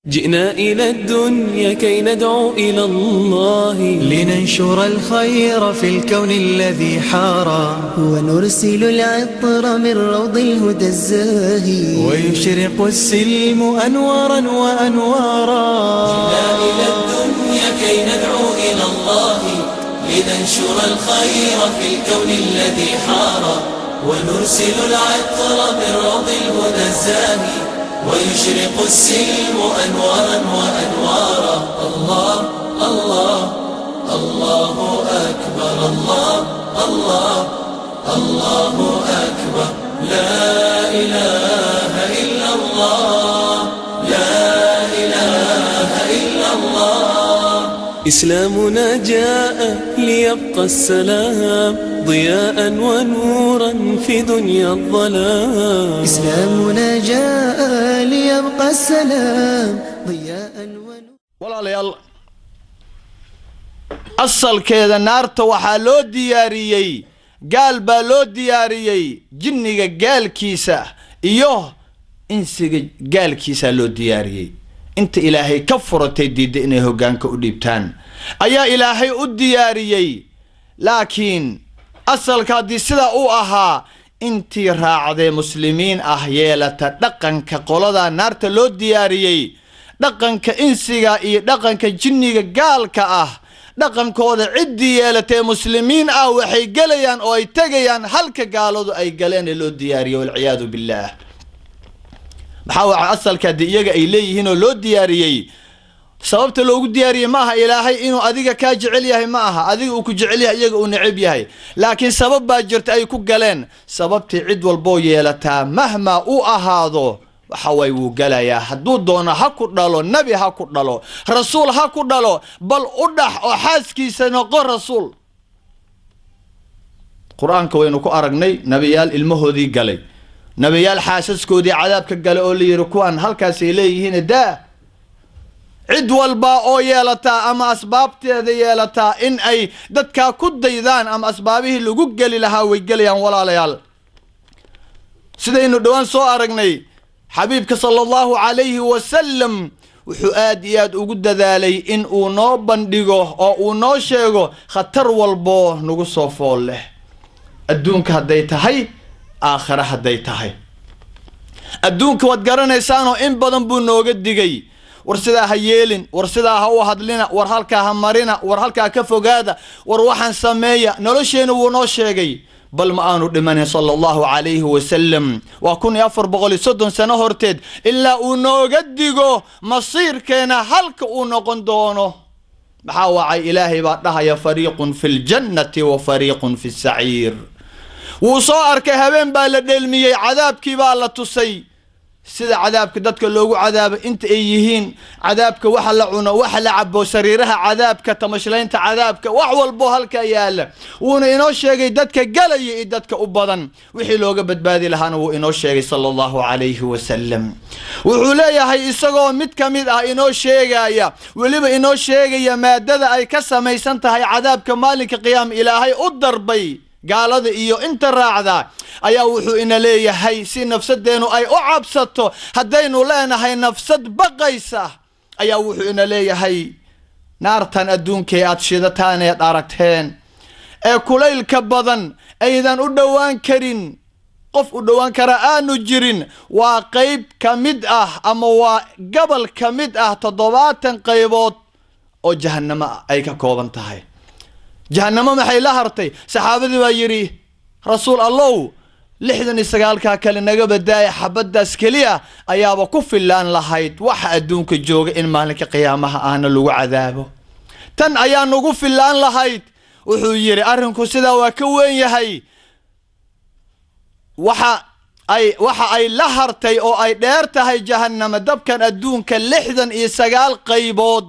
جئنا إلى الدنيا كي ندعو إلى الله، لننشر الخير في الكون الذي حارى، ونرسل العطر من روض الهدى الزاهي، ويشرق السلم أنوارا وأنوارا. جئنا إلى الدنيا كي ندعو إلى الله، لننشر الخير في الكون الذي حارى، ونرسل العطر من روض الهدى الزاهي، ويشرق السلم أنوارا وأنوارا. الله الله الله أكبر، الله الله الله أكبر، لا إله إلا الله، لا إله إلا الله. إسلامنا جاء ليبقى السلام ضياء ونورا في دنيا الظلام. إسلامنا جاء ليبقى السلام ضياء ونورا. walaalayaal asalkeeda naarta waxaa loo diyaariyey gaal baa loo diyaariyey jinniga gaalkiisa iyo insiga gaalkiisa loo diyaariyey. inta ilaahay ka furatay diidda inay hoggaanka u dhiibtaan ayaa ilaahay u diyaariyey. laakiin asalka haddii sidaa uu ahaa intii raacday muslimiin ah yeelata dhaqanka qolada naarta loo diyaariyey, dhaqanka insiga iyo dhaqanka jinniga gaalka ah, dhaqankooda ciddii yeelatay muslimiin ah waxay gelayaan oo ay tegayaan halka gaaladu ay galeen ee loo diyaariyey. walciyaadu billaah. maxaa waxa asalka haddii iyaga ay leeyihiin oo loo diyaariyey, sababta loogu diyaariyey ma aha ilaahay inuu adiga kaa jecel yahay, ma aha adiga uu ku jecel yahay iyaga uu necab yahay, laakiin sabab baa jirta ay ku galeen. sababtii cid walboo yeelataa mahma u ahaado waxa way wuu galayaa. hadduu doono ha ku dhalo nebi, ha ku dhalo rasuul, ha ku dhalo bal u dhax oo xaaskiisa noqo rasuul. qur-aanka waynu ku aragnay nabiyaal ilmahoodii galay, nabiyaal xaasaskoodii cadaabka galay oo la yidhi kuwan halkaasay leeyihiin daa. cid walba oo yeelataa ama asbaabteeda yeelataa in ay dadkaa ku daydaan ama asbaabihii lagu geli lahaa way gelayaan. walaalayaal sidaynu dhowaan soo aragnay xabiibka sala allahu calayhi wasalam wuxuu aad iyo aad ugu dadaalay in uu noo bandhigo oo uu noo sheego khatar walboo nagu soo fool leh, adduunka hadday tahay aakhira hadday tahay. adduunka waad garanaysaanoo in badan buu nooga digay, war sidaa ha yeelin, war sidaa ha u hadlina, war halkaa ha marina, war halkaa ka fogaada, war waxaan sameeya. nolosheena wuu noo sheegay, bal ma aanu dhimanin sala allahu calayhi wasalam waa 1430 sano horteed ilaa uu nooga digo masiirkeena halka uu noqon doono. maxaa wacay ilaahay baa dhahaya fariiqun fi ljannati wa fariiqun fi saciir. wuu soo arkay habeen baa la dheelmiyey, cadaabkii baa la tusay sida cadaabka dadka loogu cadaabo inta ay yihiin, cadaabka waxa la cuno, waxa la cabo, sariiraha cadaabka, tamashlaynta cadaabka, wax walbo halka yaala. wuuna inoo sheegay dadka galaya iyo dadka u badan wixii looga badbaadi lahaana wuu inoo sheegay sala allahu calayhi wasalam. wuxuu leeyahay isagoo mid ka mid ah inoo sheegaya, weliba inoo sheegaya maadada ay ka samaysan tahay cadaabka maalinka qiyaama ilaahay u darbay gaalada iyo inta raacda, ayaa wuxuu ina leeyahay si nafsadeenu ay u cabsato. haddaynu leenahay nafsad baqaysa, ayaa wuxuu ina leeyahay naartan adduunkee aad shidataan eed aragteen ee kulaylka badan aydan u dhowaan karin, qof u dhowaan kara aanu jirin, waa qayb ka mid ah ama waa gobol ka mid ah 70 qaybood oo jahannamo ay ka kooban tahay. jahannamo maxay la hartay? saxaabadii baa yidhi rasuul allow 69 kale naga badaaya, xabadaas keliya ayaaba ku filaan lahayd waxa adduunka jooga in maalinka qiyaamaha ahna lagu cadaabo. tan ayaa nagu filaan lahayd. wuxuu yidhi arrinku sidaa waa ka weyn yahay. waxa ay la hartay oo ay dheer tahay jahannama dabkan adduunka 69 qaybood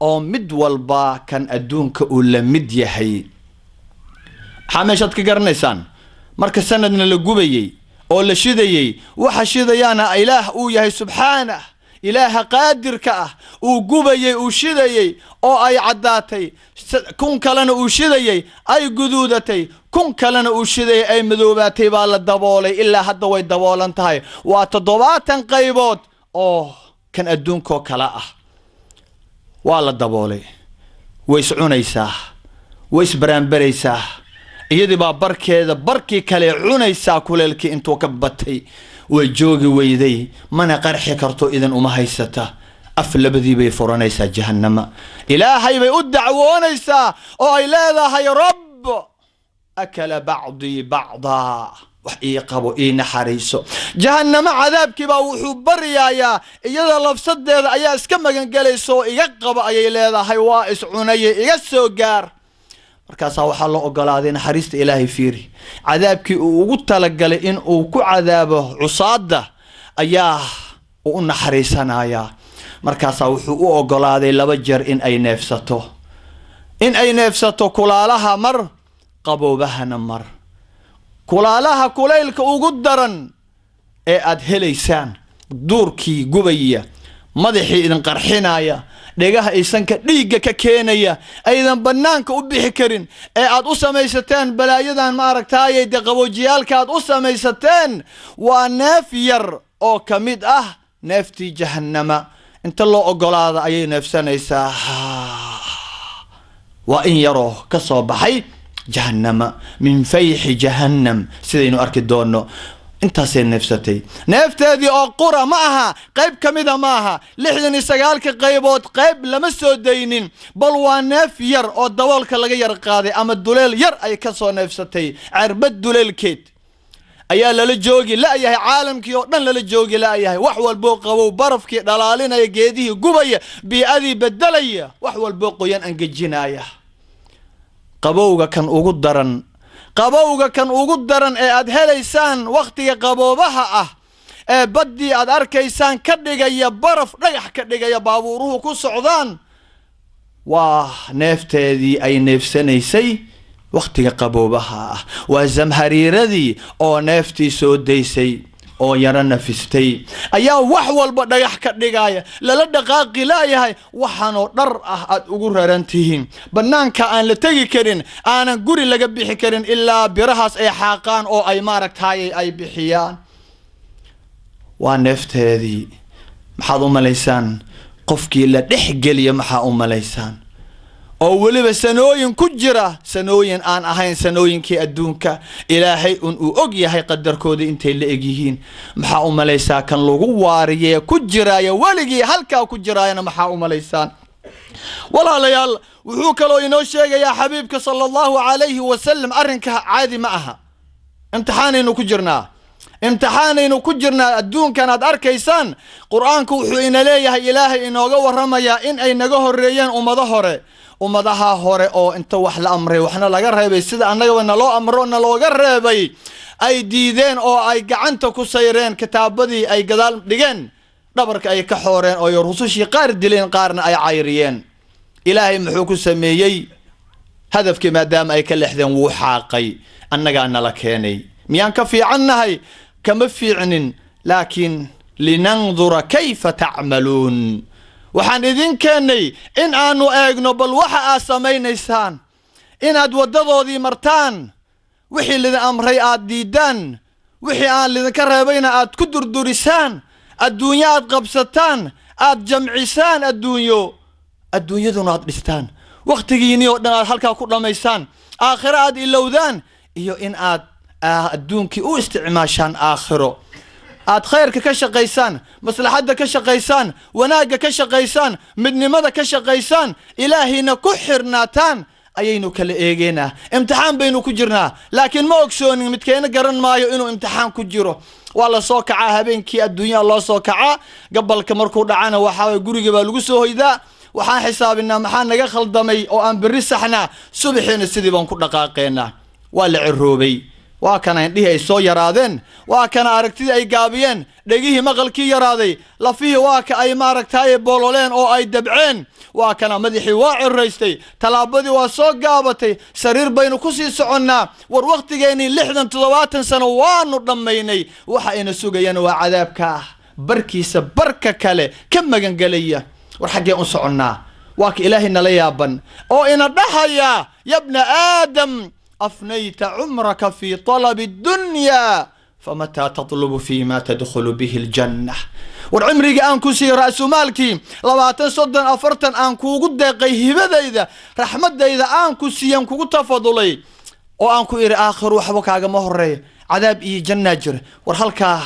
oo mid walba kan adduunka uu la mid yahay. maxaa meeshaad ka garanaysaan marka sanadna la gubayey oo la shidayey, waxa shidayaana ilaah uu yahay subxaanah, ilaaha qaadirka ah. uu gubayey, uu shidayey oo ay caddaatay, kun kalena uu shidayey ay guduudatay, kun kalena uu shidayey ay madoobaatay baa la daboolay ilaa hadda way daboolan tahay. waa 70 qaybood oo كان أدونكو كلا والله دبولي ويس عنيسا ويس برانبريسا iyadii baa barkeeda barkii kale cunaysa kuleelkii intuu ka batay way joogi weyday mana qarxi karto idan uma haysata af labadii bay furanaysaa jahannama ilaahay bay u dacwoonaysaa oo ay leedahay rabb akala ba'dii ba'da wax ii qabo ii naxariiso jahannama cadaabkii baa wuxuu bariyayaa iyada lafsadeeda ayaa iska magan galayso iga qabo ayay leedahay waa is cunay iga soo gaar markaasa waxa loo ogolaaday naxariista ilaahay fiiri cadaabkii uu ugu talagalay in uu ku cadaabo cusaada ayaa uu naxariisanaya markaasa wuxuu u ogolaaday laba jeer in ay neefsato kulaalaha mar qaboobahana mar kulaalaha kuleylka ugu daran ee aad helaysaan duurkii gubaya madaxii idin qarxinaya dhegaha aysanka dhiigga ka keenaya aydan banaanka u bixi karin ee aad u samaysateen balaayadan ma aragtaayay qaboojiyaalka aad u samaysateen waa neef yar oo kamid ah neeftii jahannama inta loo ogolaada ayay neefsanaysaa waa in yaroo ka soo baxay jahannama min fayxi jahannam sidaynu arki doono intaasay neefsatay neefteedii oo qura ma aha qayb kamida ma aha 69 qaybood qayb lama soo daynin bal waa neef yar oo daboolka laga yar qaaday ama duleel yar ay ka soo neefsatay cirbad duleelkeed ayaa lala joogi la yahay caalamkii oo dhan lala joogi la yahay wax walbo qabow barafkii dhalaalinaya geedihii gubaya bi'adii bedelaya wax walbo qoyan angajinaya qabowga kan ugu daran ee aad helaysaan waqtiga qaboobaha ah ee badii aad arkaysaan ka dhigaya baraf dhagax ka dhigaya baabuuruhu ku socdaan waa neefteedii ay neefsanaysay waqtiga qaboobaha ah waa zamhariiradii oo neeftii soo daysay oo yara nafistay ayaa wax walba dhagax ka dhigaya lala dhaqaaqi laayahay waxaan oo dhar ah aad ugu rarantihiin banaanka aan la tagi karin aanan guri laga bixi karin ilaa birahaas ay xaaqaan oo ay maaragtaay ay bixiyaan waa neefteedii maxaad u malaysaan qofkii la dhexgeliya maxaa u malaysaan oo waliba sanooyin ku jira sanooyin aan ahayn sanooyinkii adduunka ilaahay uu og yahay qadarkooda intay la eg yihiin maxaa u malaysaa kan lagu waariyay ku jiraaya waligii halka ku jiraayna maxaa u malaysaan walaalayaal wuxuu kaloo inoo sheegayaa xabiibka sallallahu alayhi wa sallam arrinka caadi ma aha imtixaanaynu ku jirnaa adduunkan aad arkaysaan quraanku wuxuu ina leeyahay ilaahay inooga waramayaa in ay naga horeeyeen ummadaha hore oo inta wax la amray waxna laga reebay sida annaga naloo amro nalooga reebay ay diideen oo ay gacanta ku sayreen kitaabadii ay gadaal dhigeen dhabarka ay ka xooreen oo rusushii qaar dileen qaarna ay cayriyeen ilaahay muxuu ku sameeyay hadafkii maadaama ay ka leexdeen wuu xaaqay annaga nala keenay miyaan ka fiicannahay kama fiicnin laakiin linanzura kayfa ta'maluun waxaan idin keenay in aanu eegno bal waxa aad samaynaysaan inaad wadadoodii martaan wixii lidin amray aad diidaan wixii aan lidinka reebayna aad ku durdurisaan adduunyo aad qabsataan aad jamcisaan adduunyaduna aad dhistaan waqtigiinii oo dhan aad halkaa ku dhamaysaan aakhiro aad ilowdaan iyo in aad adduunkii u isticmaashaan aakhiro aad khayrka ka shaqaysaan maslaxada ka shaqaysaan wanaaga ka shaqaysaan midnimada ka shaqaysaan ilaahina ku xirnaataan ayaynu kala eegeynaa imtixaan baynu ku jirnaa laakiin ma ogsoonin midkeena garan maayo inuu imtixaan ku jiro waa la soo kacaa habeenkii adduunyaha loo soo kacaa gabalka markuu dhacana waxa guriga baa lagu soo hoydaa waxaan xisaabinaa maxaa naga khaldamay oo aan biri saxnaa subaxina sidii baan ku dhaqaaqeynaa waa la ciroobay waa kana indhihi ay soo yaraadeen waa kana aragtidii ay gaabiyeen dhegihii maqalkii yaraaday lafihii waa ka ay maaragtaay boololeen oo ay dabceen waa kana madaxii waa ciraystay talaabadii waa soo gaabatay sariir baynu ku sii soconnaa war waqtigeeni 60-70 sano waanu dhamaynay waxa ayna sugayaan waa cadaabka barkiisa barka kale ka magan galaya war xagee u soconnaa waa ka ilaahay nala yaaban oo ina dhahaya ya ibn aadam أفنيت عمرك في طلب الدنيا فمتى تطلب فيما تدخل به الجنة والعمري أنكو سي رأس مالكي لباتن صدن أفرتن أنكو قد قيهبة إذا رحمة إذا أنكو سي أنكو تفضلي وأنكو إلى آخر وحبك على مهري عذاب إيه جنة جر ورحلك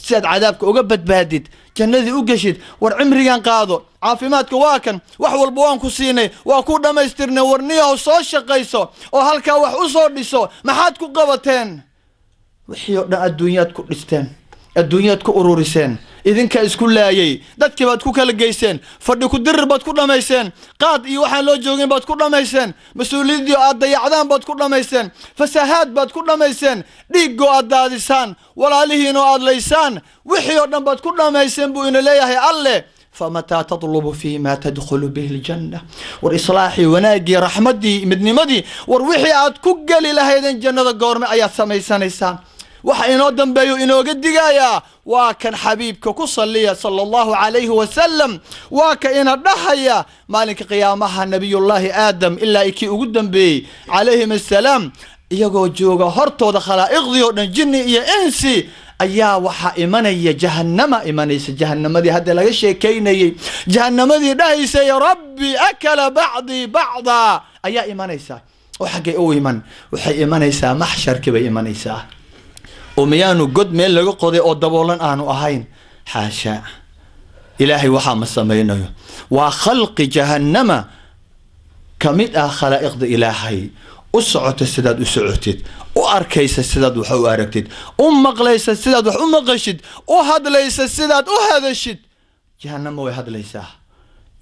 سيد عذابك وقبت بادد جنة وقشد والعمري قاضو عافيماتك واكن وحول بوانكو سيني وأكون ما يسترني ورنيه وصوش قيسو وهلك وحوصور لسو ما حادكو قبتين وحيونا الدنيات كلستان الدنيات كأرورسان إذن كإسكول لايي دادك بادكو كالجيسان فردكو در بادكو لميسان قاد إي وحان لو جوغين بادكو لميسان مسؤولين ديو آدى يعدان بادكو لميسان فساهات بادكو لميسان ديقو آدى ديسان ولا لهينو آد ليسان وحيونا بادكو لميسان بوين ليهي الله فمتى تطلب فيما تدخل به الجنة والإصلاحي وناقي رحمتي مدني مدي وروحي آد كوغالي لهيدن جنة قورمي آيات سميسان إيسان waxa inoo dambeeyo inooga digaya waa kan xabiibka ku saliya sallallahu alayhi wa sallam waa ka ina dhahaya maalinka qiyaamaha nabiyullaahi aadam ilaa iki ugu dambeeyay alayhi asalaam iyagoo jooga hortooda khalaa'iqdii oo dhan jinni iyo insi ayaa waxa imanaya jahannama imanaysa jahannamadii hadda laga sheekeynayay jahannamadii dhahaysa ya rabbi akala ba'di ba'da ayaa imanaysa oo xagee oo iman waxay imanaysaa mahsharkii bay imanaysaa وميانو قد مين لغو قضي او دبولان آنو أهين حاشا إلهي وحا مسامينو وخلق جهنم كميد خلائق دي إلهي أسعوت السداد أسعوتت وأركيس السداد وحو أركتت مقليس السداد وحو مقشد وهد ليس السداد وهد الشد جهنم وهد ليسا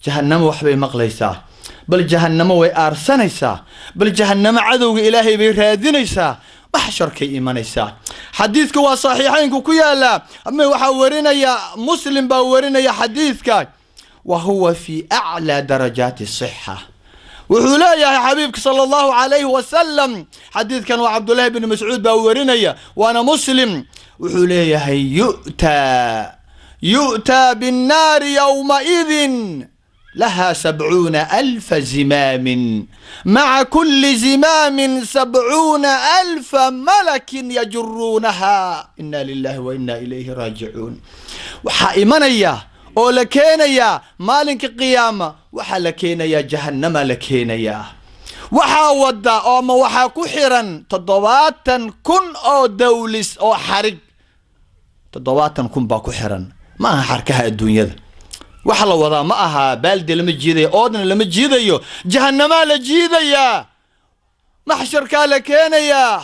جهنم وحبي مقليسا بل جهنم وأرسنيسا بل جهنم عدو إلهي بيرهادينيسا محشر كي إيمانيسا حديثك وصحيحين كيالا أما وحورنا يا مسلم باورنا يا حديثك وهو في أعلى درجات الصحة وحولا يا حبيبك صلى الله عليه وسلم حديث كان وعبد الله بن مسعود باورنا يا وأنا مسلم وحولا يا يؤتى بالنار يومئذ لها 70,000 زمام مع كل زمام 70,000 ملك يجرونها إنا لله وإنا إليه راجعون وحا إيمانيا أو لكينيا مالك قيامة وحا لكينيا جهنم لكينيا وحا ودا أو ما وحا كحرا تضواتا كن أو دولس أو حرق تضواتا كن با كحرا ما حركها الدنيا ذا وحلا وضع معها بالدي لما تجيدي أودن لما تجيدي جهنم لجيدي محشر كالكينيا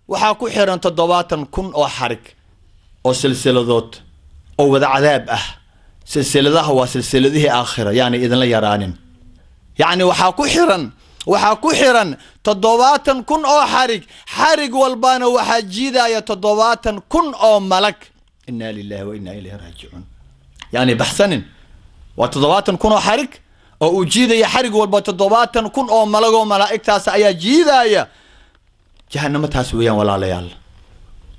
وحاكو حيران تضواتا كن أو حرك أو سلسلة ذات أو وضع عذاب سلسلة ذا هو سلسلة ذي آخرة يعني إذن لا يرانين يعني وحاكو حيران تضواتا كن أو حرك والبان وحاجيدا تضواتا كن أو ملك إنا لله وإنا إليه راجعون يعني بحسن وتضواتا كن حرك أو أجيدا يا حرق والبتضواتا كن أو ملقو ملائك تاس أيا جيدا يا جهنم تاسويا ولا ليال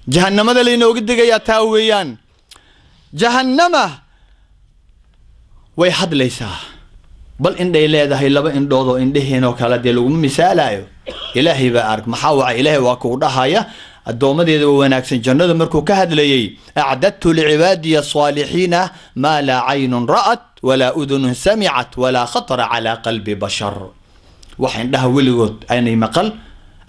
جهنم ذا اللي نوجد يا تاويان جهنم ويحد ليس بل إن دي هاي لبا إن دوضو إن دي هنو كالا دي لغم مثالا إلهي بأرك محاوع إلهي واكودها يا الدومدي ذو وناكسن جنة مركو كهد لي أعددت لعبادي الصالحين ما لا عين رأت ولا أذن سمعت ولا خطر على قلب بشر وحين ده ولغت أني مقل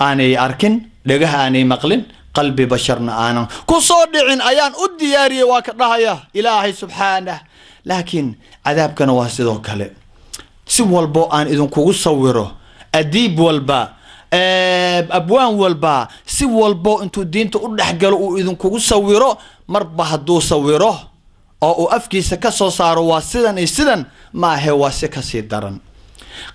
أني أركن لقها أني مقلن قلب بشرنا أنا كصادعين أيان الدياري واكدها يا إلهي سبحانه لكن عذاب كان واسدو كله سوى البو أن إذن كو صوره أديب والباء أبوان والبا سوى البو انتو الدين تقول حقلوا إذن كو صوره مربى هدو صوره أو أفكي سكسو صاروا واسدن ما هو سكسي درن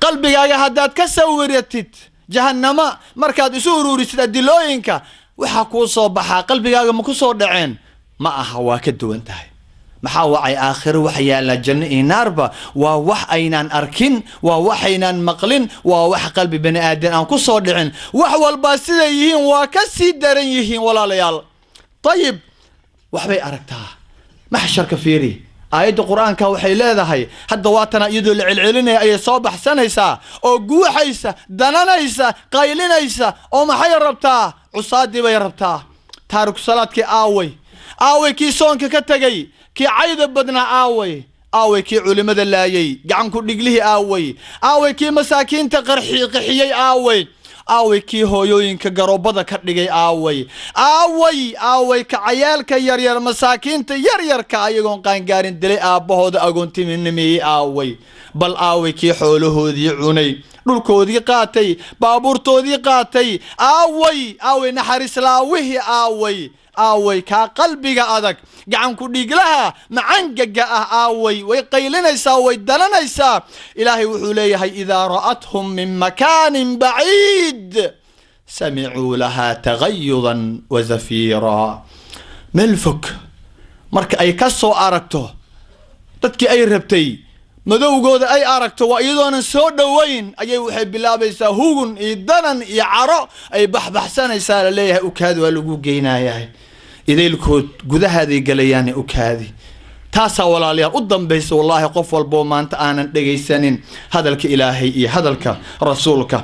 قلبي يا هداد كسوريتت جهنم مركاد سوروري سيدا دلوينكا وحاكو صوبحا قلبي يا مكو صور دعين ما أهوا كدو انتهي محاوعي آخر وحيا لجنة ناربا ووح أينان أركن ووح أينان مقلن ووح قلب بني آدم أنكو صادعين وحوى الباسدة يهين وكسي دارين يهين ولا ليال طيب وحبي أركتها محشر كفيري آيات القرآن كوحي لا هي حد واتنا يدو العلعلين أي صباح سنيسا أو جوحيسا دنانيسا قايلينيسا أو محي ربتا عصادي بيربتا taariku salaadkii aaway kii soonka ka tagay kii cayda badnaa aaway kii culimada laayay gacan ku dhiglihii aaway kii masaakiinta qaxiyay aaway kii hooyooyinka garoobada ka dhigay aaway ka cayaalka yaryar masaakiinta yaryarka ayagoon qaangaarin dilay aabbahooda agoontiminimiyey bal aaway kii xoolahoodii cunay dhulkoodii qaatay baabuurtoodii qaatay aaway naxariislaawihii aaway kaa qalbiga adag gacan ku dhiglaha macangaga aaway way qaylinaysaa way dalanaysaa ilaahay wuxuu leeyahay idaa ra'athum min makaanin baciid samicuu lahaa tagayudan wa zafiira meel fog marka ay ka soo aragto dadkii ay rabtay madowgooda ay aragto waa iyadoonan soo dhowayn ayay waxay bilaabaysaa hugun iyo danan iyo caro ay baxbaxsanaysaa la leeyahay ukaadi waa lagu geynayaa idaylkood gudahaaday galayaan ukaadi taasaa walaalayaal u dambaysa wallaahi qof walboo maanta aanan dhegaysanin hadalka ilaahay iyo hadalka rasuulka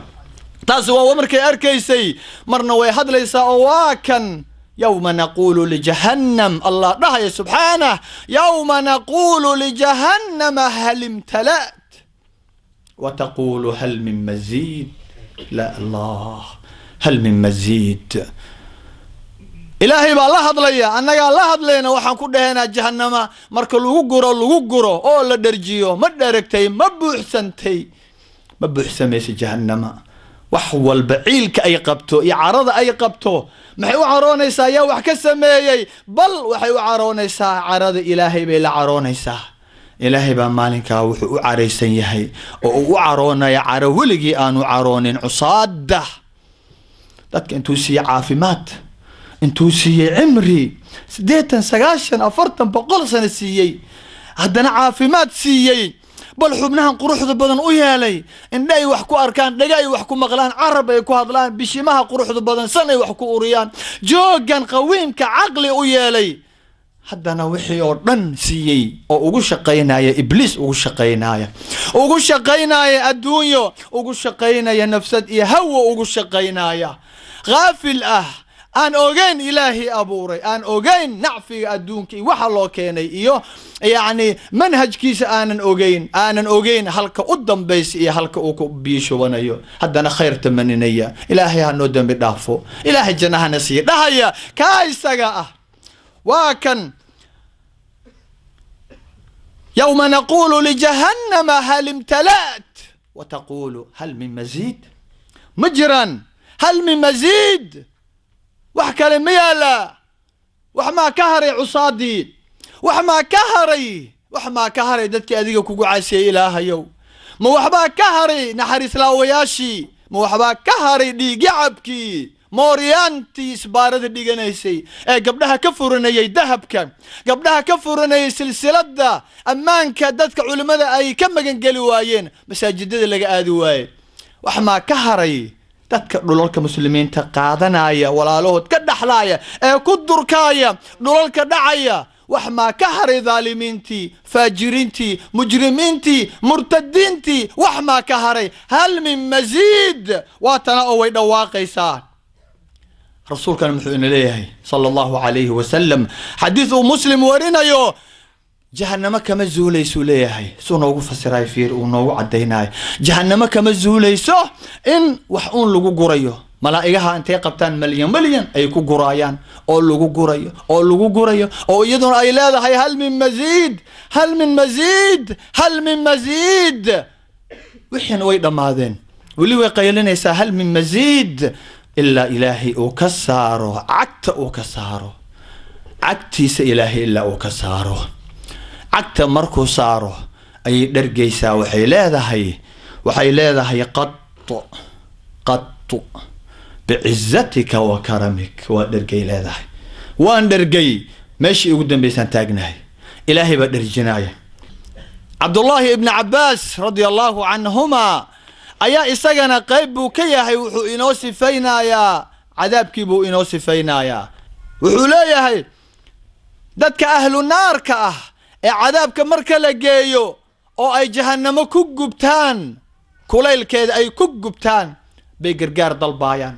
taasi waa markay arkaysay marna way hadlaysaa oo waa kan يوم نقول لجهنم الله دهي سبحانه يوم نقول لجهنم هل امتلأت وتقول هل من مزيد لا الله هل من مزيد إلهي بالله هضليا أنك الله هضلينا وحن كده هنا جهنم مركل لغو أو لدرجيو ما دركتي ما بحسن ميسي جهنم وحول بعيلك أي قبتو يعرض أي قبتو maxay u caroonaysaa yaa wax ka sameeyay bal waxay u caroonaysaa carada ilaahay bay la caroonaysaa ilaahay baa maalinka wuxuu u careysan yahay oo u caroonaya caro weligii aanu caroonin cusaada dadka intuu siiyay caafimaad intuu siiyay cimri 80 90 40 100 sano siiyay haddana caafimaad siiyay bal xubnahan quruxda badan u yeelay indhay wax ku arkaan dhagay wax ku maqlaan carab ay ku hadlaan bishimaha quruxda badan san ay wax ku uriyaan joogan qawiimka aqli u yeelay haddana wixii oo dhan siiyay oo ugu shaqeynaya ibliis ugu shaqeynaya adduunyo ugu shaqeynaya nafsad iyo hawa ugu shaqeynaya غافل aan ogeyn ilaahi abuuray aan ogeyn nacfiga adduunka waxa loo keenay iyo yaani manhajkiisa aanan ogeyn halka u dambaysi iyo halka uu ku biishubanayo haddana khayr tamaninaya ilaahay ha noo dambi dhaafo ilaahay jannahana siiyo dhahaya ka isaga waa kan يوم نقول لجهنم هل امتلأت وتقول هل من مزيد مجرا هل من مزيد وحكى ميالا وحما كهري عصادي وحما كهري دتك أديك كوكو عاسي إلهيو ما وحبا كهري نحرس لاوياشي ما وحبا كهري دي قعبكي موريانتي سبارد ديغنيسي قبلها كفرني ذهبك قبلها كفرني سلسلة دا أمانك دتك علماء أي كم قالوا وايين مساجد اللي قادوا واي وحما كهري dadka dhulalka muslimiinta qaadanaya walaalahood ka dhaxlaaya ku durkaaya dhulalka dhacaya wax ma ka haray zaalimiintii faajiriintii mujrimiintii murtadiintii wax ma ka haray hal min mazid wa tana oo way dhawaaqaysaa rasuulkan muxuu leeyahay sallallahu alayhi wa sallam hadithu muslim warinayo جهنم كما زوليسو ليهي سو نوغو فسراي فير ونوغو عديناي جهنم كما زوليسو إن وحون لغو قريو ملائقها انتي قبتان مليون اي كو قرايان او لغو قريو او يدون اي لاذا هاي هل من مزيد وحين ويدا ماذين واللي ويقيلين يسا هل من مزيد إلا إلهي أكسارو عكتيس إلهي إلا أكسارو عكت مركو صارو أي درجيسا وحي لذا قط بعزتك وكرمك ودرجي لذا وان درجي ماشي قدام بيسان تاجناي إلهي بدر جناية عبد الله ابن عباس رضي الله عنهما أيا إساقنا قيبو كيا وحو إنوسي فينا يا عذاب كيبو إنوسي فينا يا وحو لا يا دادك أهل النار كأه عذابك مركا لقيو او اي جهنم كوغبتان كوليل كيد اي كوغبتان بيقرقار دالبايان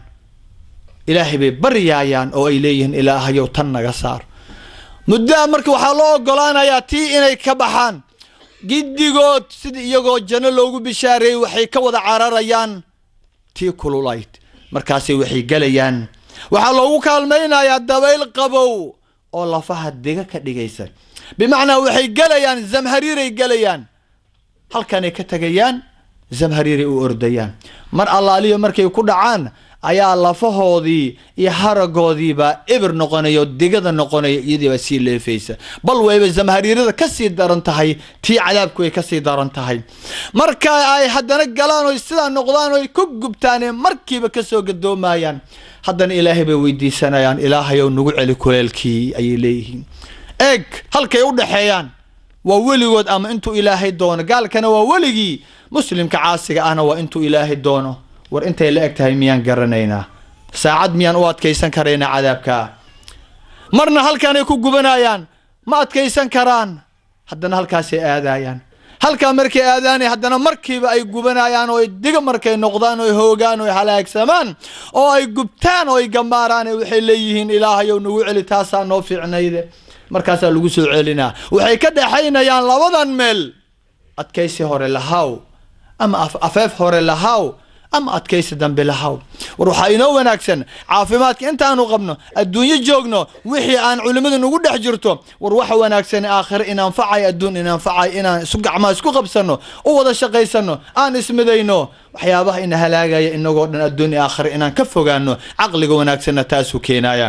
ilaahay bay baryayaan oo ay leeyihiin ilaahayow tan naga saar muddaa marka waxaa loo ogolaanayaa tii inay ka baxaan giddigood sidii iyagoo janno loogu bishaareeyey waxay ka wada cararayaan tii kululayd markaasay waxay gelayaan waxaa loogu kaalmaynayaa dabayl qabow oo lafaha diga ka dhigaysa bimacnaa waxay gelayaan zamhariiray gelayaan halkanay ka tagayaan zamhariiray u ordayaan mar allaaliyo markay ku dhacaan ayaa lafahoodii iyo haragoodiiba ibir noqonayo digada noqonayo iyadiiba sii leefaysa bal wayba zamhariirada ka sii daran tahay tii cadaabku ay ka sii daran tahay marka ay haddana galaan oo sidaa noqdaan oo ku gubtaan markiiba ka soo gadoomayaan haddana ilaahay bay weydiisanayaan ilaahayow nagu celi kuleelkii ayay leeyihiin eeg halkay u dhaxeeyaan waa weligood ama intuu ilaahay doono gaalkana waa weligii muslimka caasiga ahna waa intuu ilaahay doono war intay la eg tahay miyaan garanaynaa saacad miyaan u adkaysan karaynaa cadaabka marna halkaanay ku gubanayaan ma adkaysan karaan haddana halkaasay aadayaan halkaa markay aadaanay haddana markiiba ay gubanayaan oo ay diga markay noqdaan oo ay hoogaan oo ay halaagsamaan oo ay gubtaan oo ay gambaaraan waxay leeyihiin ilaahayow nagu celi taasaa noo fiicnayde markaasaa lagu soo celinaa waxay ka dhaxaynayaan labadan meel adkaysi hore lahaw ama afeef hore lahaw ama adkaysi dambe lahaw war waxaa inoo wanaagsan caafimaadka intaanu qabno adduunyo joogno wixii aan culimadu nagu dhex jirto war waxa wanaagsan aakhire in anfacay adduun in anfacay inaan isu gacmaa isku qabsano u wada shaqaysano aan ismidayno waxyaabaha ina halaagaya inagoo dhan adduun iyo aakhire inaan ka fogaano caqliga wanaagsanna taasuu keenaya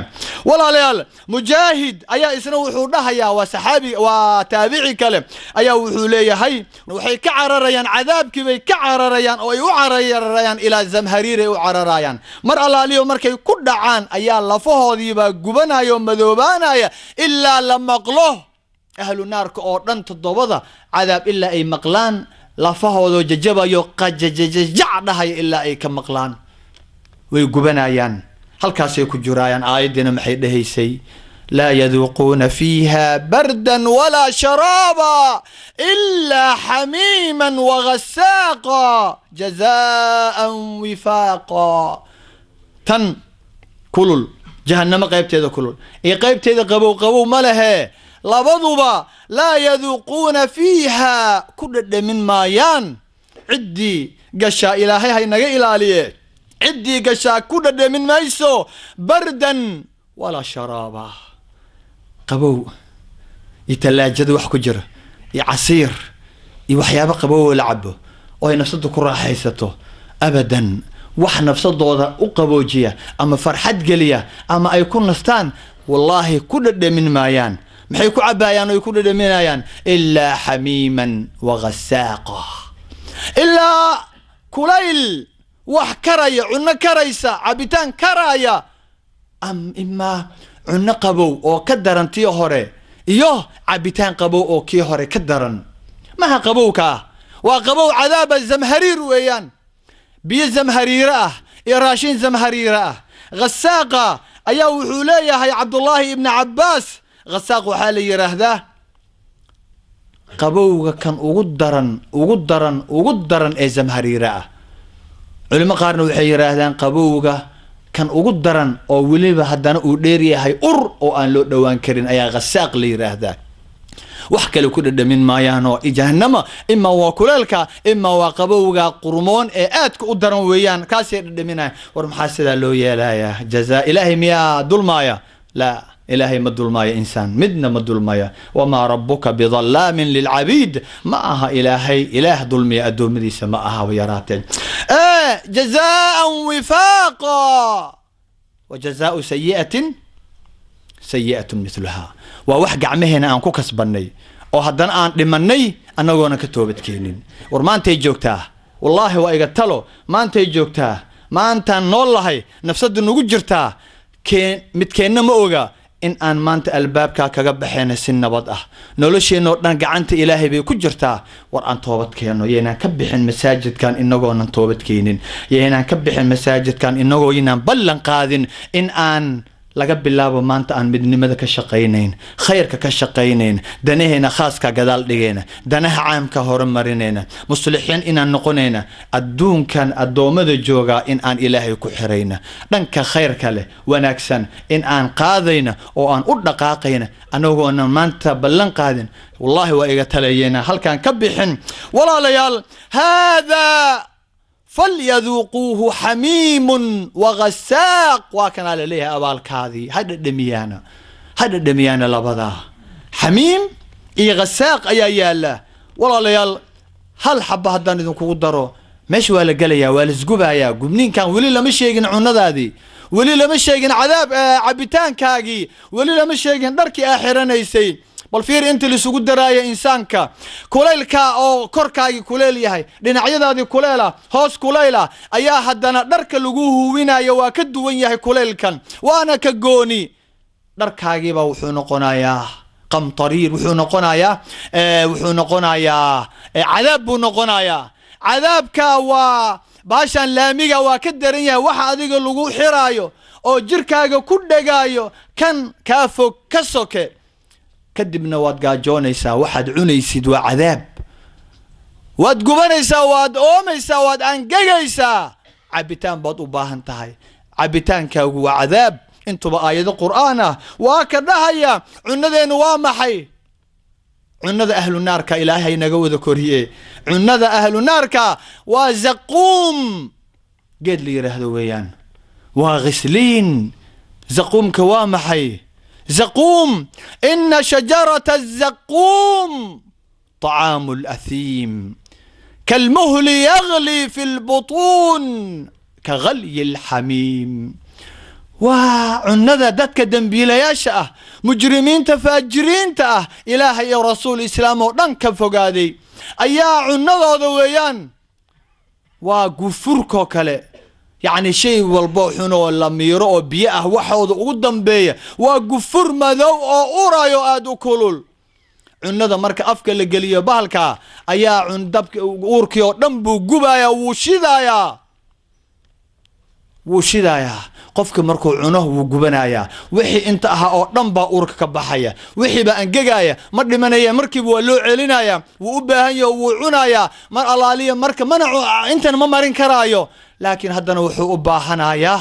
walaalayaal mujaahid ayaa isna wuxuu dhahayaa waa saxaabi waa taabici kale ayaa wuxuu leeyahay waxay ka cararayaan cadaabkii bay ka cararayaan oo ay u cararayaan ilaa zamhariir ay u cararayaan mar allaaliyo markay ku dhacaan ayaa lafahoodiiba gubanayo madoobaanaya ilaa la maqlo ahlu naarka oo dhan toddobada cadaab ilaa ay maqlaan lafahoodoo jajabayo qajajajajac dhahaya ilaa ay ka maqlaan way gubanayaan halkaasay ku jiraayaan aayaddiina maxay dhahaysay لا يذوقون فيها بردا ولا شرابا إلا حميما وغساقا جزاء وفاقا تن كلل جهنم قيبتي كلل إي قيبتي قبو ملها لبضبا لا يذوقون فيها كل من مايان عدي قشا إلهي هاي نجي إلاليه عدي قشا كل من مايسو بردا ولا شرابا قبو يتلاجد وح كجر يعصير يوحيابا قبو لعبه وهي نفسده كرة حيثته أبدا وح نفسده وقبوجية أما فرحت قلية أما يكون نستان والله كل من مايان محيكو عبايان ويكون من مايان إلا حميما وغساقا إلا كليل وح كرايا عنا كرايسا عبتان كرايا إما عنا قبو أو كدرن تي هوري إيوه عبتان قبو أو كي هوري كدرن ما قبوكا وقبو عذاب الزمهرير ويان بي زمهريرة إراشين زمهريرة غساقة أيو حولية هي عبد الله ابن عباس غساق حالي رهذا قبوكا كان وقدرن إي زمهريرة علماء قارنوا وحي رهذان قبوكا كان وقدرن أو وليبا هدانا وديريا هاي أو أن لو دوان كرين أيا غساق لي رهذا وحكى له كل من ما يانو جهنم إما وكلالك إما وقبوغا قرمون آتك قدرن ويان كاسير دمنا ورمحاسد له يا لا يا جزاء إلهي ميا دول مايا لا إلهي مدول مايا إنسان مدنا مدول مايا وما ربك بظلام للعبيد معها إلهي إله دول ميا أدول مديس معها ويراتين جزاء وفاقا وجزاء سيئة مثلها ووحق عمهنا أنكو كسبني أو هدنا أن لمني أنا وأنا كتوبت كينين ورما أنت جوكتاه والله وأيقتلو ما أنت جوكتاه ما أنت نولله نفسد نوجرتاه كين متكينا موجا إن أن ما أنت الباب كجب حين سن وضعه نولشي نورنا قعنت إلهي بكجرتاه ورأن توبت كينو ينا كبح المساجد كان إنه أن توبت كينين ينا كبح المساجد كان إنه ينا بلن قادن إن أن laga bilaabo maanta aan midnimada ka shaqaynayn, khayrka ka shaqaynayn, danaheena khaaska gadaal dhigayna, danaha caamka horumarinayna, muslixiin inaan noqonayna, adduunkan addoommada joogaa in aan ilaahay ku xirayna, dhanka khayrka leh wanaagsan in aan qaadayna oo aan u dhaqaaqayna anagoonan maanta ballan qaadin. wallahi waa iga talayayna halkaan ka bixin. walaalayaal, haadaa فليذوقوه حميم وغساق وكان عليه أبال كاذي. هذا دميانا لبضا حميم إي غساق أيا الله. والله ليال هل حبة هدان إذن كودرو مش ولا قليا ولا زقوبها يا قمنين كان ولي لما شيقن عنا ذادي ولي لما شيقن عذاب عبتان كاقي ولي لما شيقن دركي آخرنا يسي bal fiir inta la isugu daraaya insaanka kuleylka oo korkaaga kuleyl yahay dhinacyadaadii kuleela hoos kuleyla ayaa haddana dharka lagu huwinayo waa ka duwan yahay kuleylkan waana ka gooni dharkaagiiba wuxuu noqonayaa qamtariir wuxuu noqonayaa cadaab buu noqonayaa cadaabka waa baashan laamiga waa ka daran yahay waxa adiga lagu xiraayo oo jirkaaga ku dhagaayo kan kaa fog ka soke kadibna waad gaajoonaysaa waxaad cunaysid waa cadaab waad gubanaysaa waad oomaysaa waad angegaysaa cabitaan baad u baahan tahay cabitaankaagu waa cadaab intuba aayado qur'aan ah waa ka dhahaya cunadeenu waa maxay cunada ahlu naarka ilaahay naga wada koriye cunada ahlu naarka waa zaquum geed la yiraahdo weeyaan waa ghisliin zaquumka waa maxay زقوم إن شجرة الزقوم طعام الأثيم كالمهل يغلي في البطون كغلي الحميم وعنذا دتك دنبيلا ياشأه مجرمين تفاجرين تأه إلهي يا رسول إسلام ودنك فقادي أيا عنذا ذويان وقفركو كله يعني شيء والبوحنا ولا ميرو بيئة وحوض قدام بيه وقفر مذو أورايو آدو كلول عندنا مرك أفكار لجلية بالكا أيا عندك أوركيو دمبو جبايا وشدايا قفك مركو عنه وجبنايا وحي انت أو دمبا أورك كبحيا وحي بأنجايا مر منايا مركب ولو علينايا وأبهايا وعنايا مر الله مرك منع انت ما مرين كرايو لكن هدنا وحو أباهنايا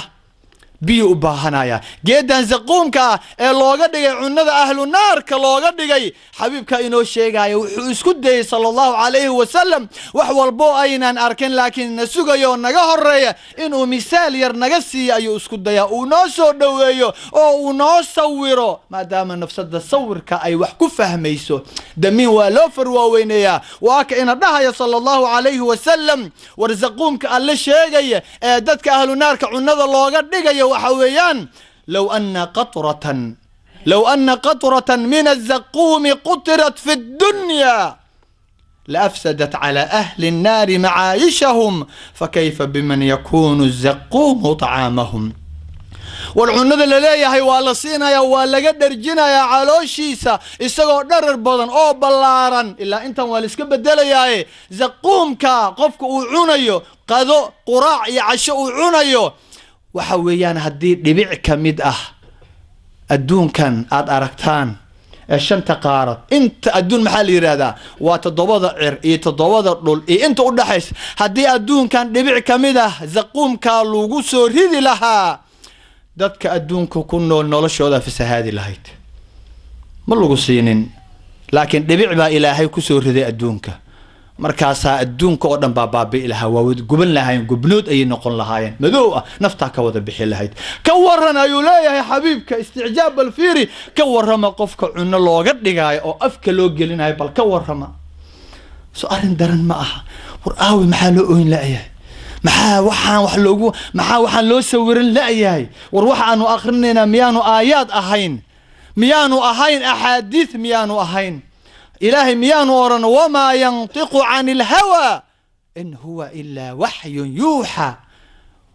بيو أباهنايا جدا زقومك لوغا دغاي عنده أهل النار كلوغا دغاي حبيبك إنو شيغاي وحو اسكو داي صلى الله عليه وسلم wax walbo aynaan arkin laakiin nasugayo naga horeeya inuu misaal yar naga siiyo ayuu isku daya uu noo soo dhaweeyo oo uu noo sawiro maadaama nafsada sawirka ay wax ku fahmayso damin waa loo farwaaweynaya waa ka ina dhahayo sallallahu alayhi wasallam warzaquumka alla sheegaya ee dadka ahlu naarka cunada looga dhigayo وحويان لو أن قطرة من الزقوم قطرت في الدنيا لأفسدت على أهل النار معايشهم فكيف بمن يكون الزقوم طعامهم والعنود اللي ليه ولا صينا يا ولا قدر جنا يا علوشيسا استغو درر بدن او بلارن الا انت والاسك بدل يا زقوم كا قفك او عنيو قادو قراع يا عشو عنيو وحويان هدي دبيع كميد الدون كان اد اركتان الشنت قارد انت الدون محل يرادا وتضوض عر اي تضوض دول اي انت ودخيس هدي الدون كان دبيع كميد زقوم كا لوغو سو ريدي لها ددك الدونك كنول نولشودا في سهادي لهيت ما لوغو سينين لكن دبيع با الهي كسو ريدي الدونك markaasa adduunka oo dhan baabaabay ilaha waawad guban lahayn gubnood ay noqon lahaayeen madow nafta ka wada bixi lahayd ka waran ayuu leeyahay xabiibka istijaab alfiiri ka warama qofka cuno looga dhigaayo oo afka loo gelinayo bal ka warama soo arin daran ma aha war aawi maxaa loo ooyn laayahay maxaa waxaan loo sawirin laayahay war waxaanu akhrinayna miyaanu aayaad ahayn miyaanu ahayn axaadiis miyaanu ahayn إلهي ميان ورن وما ينطق عن الهوى إن هو إلا وحي يوحى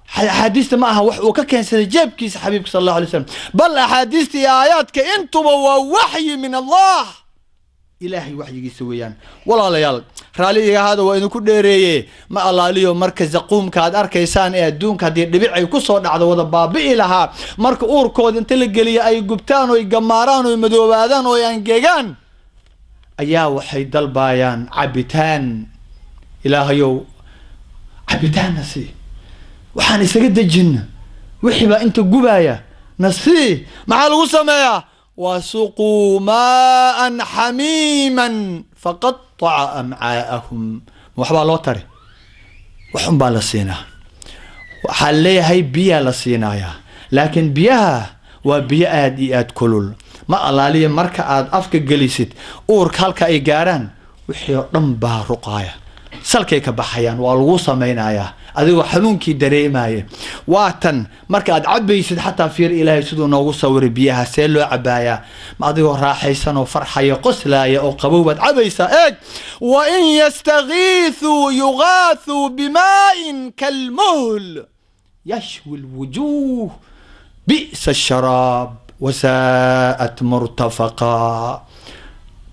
حديث معها وكان سنجيب كيس حبيبك صلى الله عليه وسلم بل أحاديث آياتك أنتم ووحي من الله إلهي وحي سويان والله ليال رالي هذا وإنه كل ريه ما الله ليه مركز قوم كاد أركيسان أدون كاد يدبع يكسر على وضع بابي لها مرك أوركود أنت لقلي أي جبتان ويجمران ويمدوبادان وينجيجان أيا وحيد البيان عبتان إلهيو عبتان نسي وحاني سجد الجنة وحبا أنت جبايا نسي مع الوسماء وسقوا ماء حميما فقطع أمعاءهم وحبا لوتري وحن بالسينا وحلي هي بيا لسينايا لكن بيها وبيا آد كلول ما الله لي مركا آد أفك جليست أورك هالكا إيجاران وحي رمبا رقايا سلكي كبحيان والوصا مينايا أذو حنونكي دريماي واتن مركا آد عبيست حتى فير إلهي سدو نوغوصا وربيها سيلو عبايا ما أذو راحيسان وفرحيا قسلايا أو قبوبة عبيسا إيك وإن يستغيثوا يغاثوا بماء كالمهل يشوي الوجوه بئس الشراب وساءت مرتفقا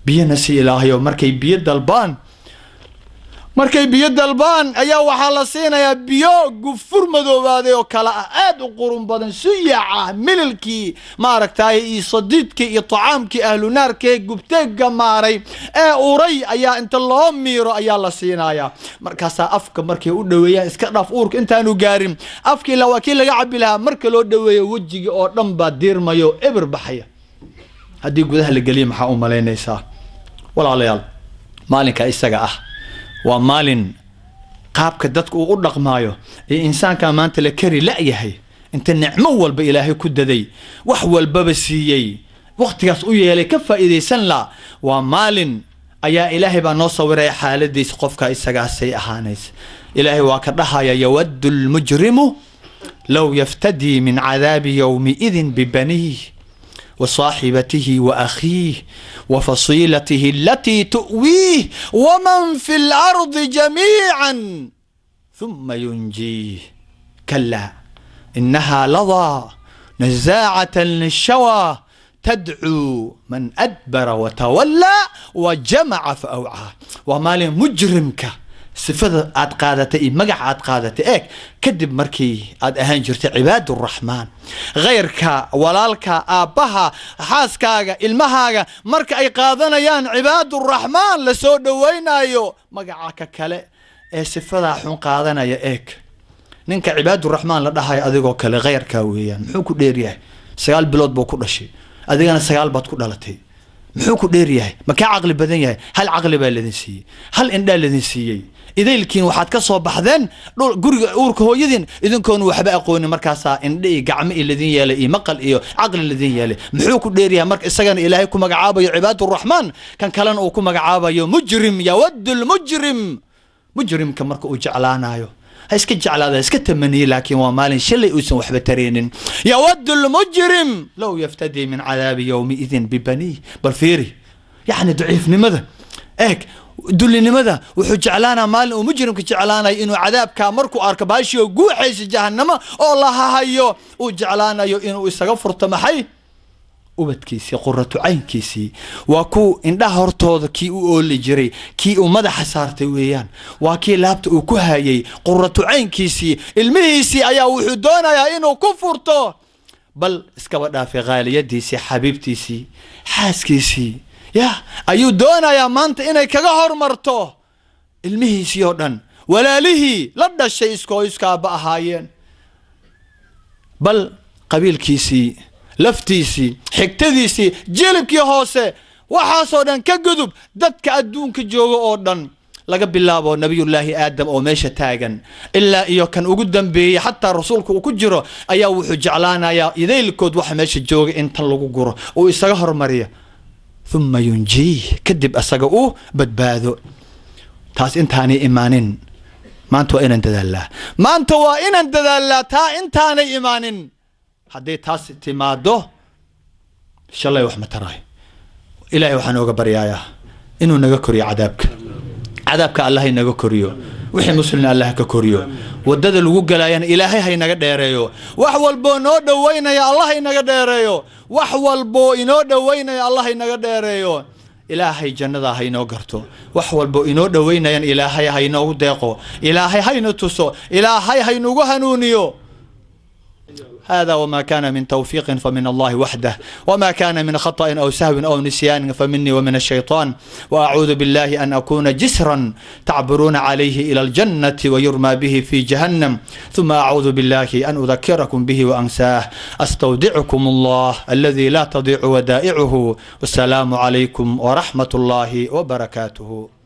بينسي إلهي ومركي بيد البان markay biyo dalbaan ayaa waxa la siinayaa biyo gufur madoobaday oo kala aad u qurun badan suyaca mililkii maaragtay iyo sadiidkii iyo tacaamkii ahlu naarkee gubteega maaray ee uray ayaa inta loo miiro ayaa la siinayaa markaas afka markay u dhaweeyaan iska dhaaf uurka intaanu gaarin afkii la wakiil laga cabi lahaa marka loo dhaweeyo wajiga oo dhan ba diirmayo eber baxaya hadii gudaha la galiyo maxaa u maleynaysaa walaalayaal maalinka isaga ah ومالين قابك دتك وقدق مايو إنسان كان ما أنت لكري لا يهي أنت النعمة والبإلهي كددي وحول ببسيي وقت يسوي لي كفى إذا سنلا ومالين أيا إلهي بنصور حالة دي سقفك إسقى سيئهانيس إلهي وكرها يود المجرم لو يفتدي من عذاب يومئذ ببنيه وصاحبته وأخيه وفصيلته التي تؤويه ومن في الأرض جميعا ثم ينجيه كلا إنها لظى نزاعة للشوى تدعو من أدبر وتولى وجمع فأوعى ومال مجرمك صفة عاد قادته مجح عاد قادته إيك كدب مركي عاد أهنجرت عباد الرحمن غيرك ولالك أبها حاسكاga ilmahaaga marka ay qaadanayaan cibaad الرحمن la soo dhaweynayo magaca kale ee sifada xun qaadanaya eek ninka cibaad الرحمن la dhahay adigoo kale غيرka weeyaan muxuu ku dheeriyahay 9 bilood buu ku dhashay adigana 9 baad ku dhalatay muxuu ku dheeriyahay ma ka aqli badan yahay hal aqli baa ladin siiyay hal indha ladin siiyay idaylkiin waxaad ka soo baxdeen guriga uurka hooyadin idinkoon waxba aqoon markaas indhii gacmo iladin yeelay iyo maqal iyo aqli ladin yeelay muxuu ku dheeriyahay marka isagana ilaahay ku magacaabayo cibaadu الرحمن kan kalena uu ku magacaabayo mujrim yawadul mujrimka marka uu jeclaanayo iska jeclaada iska tamaniyo laakiin waa maalin shalay uusan waxba tareenin yawadul mujrim law yaftadi min adaabi yawmi idin bibani bal fiiri yani daciifnimada eek dulinimada wuxuu jeclaana maalin uu mujrimka jeclaanay inuu cadaabka markuu arko baashiyo guuxaysa jahannama oo la hayo uu jeclaanayo inuu isaga furto maxay ubadkiisi qurratu caynkiisi waa ku indhaha hortooda kii uu ooli jiray kii uu madaxa saartay weeyaan waa kii laabta uu ku hayay qurratu caynkiisi ilmihiisi ayaa wuxuu doonayaa inuu ku furto bal iskaba dhaafay qaaliyadiisi xabiibtiisi xaaskiisi يا أيو دونا يا مانت إنك كجهر مرتو المهي سيودن ولا له لد الشيء سكويس كابهاين بل قبيل كيسي لفتيسي حكتديسي جيلك يهوسه وحاسودن كجذب دتك أدون كجوجو أردن لقب الله نبي الله آدم أو ماشى تاجن إلا إياه كان وجودن بي حتى رسولك وكجرو أيا وحجعلانا يا إذا الكود واحد ماشى جوج إنت لقو جرو ويسجهر مريا ثم ينجيه كدب أسقوه بدباذو تاس انتاني إيمانين ما انتوا إن انت دلّا ما انتوا إن انت دلّا تا انتاني إيمانين حدي تاس تمادو إن شاء الله يوحنا تراي إلهي وحنوك بريايا إنه نجكري عذابك الله ينجكريو وحي مسلم الله ككريو ودد الوجه لاين إلهي هي نجديريو وحول بو نود وين يا الله ينجديريو وحول بو ينود وين يا الله ينجديريو إلهي جنة هينو قرتو وحول بو إنو دوينا ين إلهي هينو ديقو إلهي هينو تسو إلهي هينو هنونيو هذا وما كان من توفيق فمن الله وحده وما كان من خطأ أو سهو أو نسيان فمني ومن الشيطان وأعوذ بالله أن أكون جسرا تعبرون عليه إلى الجنة ويرمى به في جهنم ثم أعوذ بالله أن أذكركم به وأنساه أستودعكم الله الذي لا تضيع ودائعه والسلام عليكم ورحمة الله وبركاته.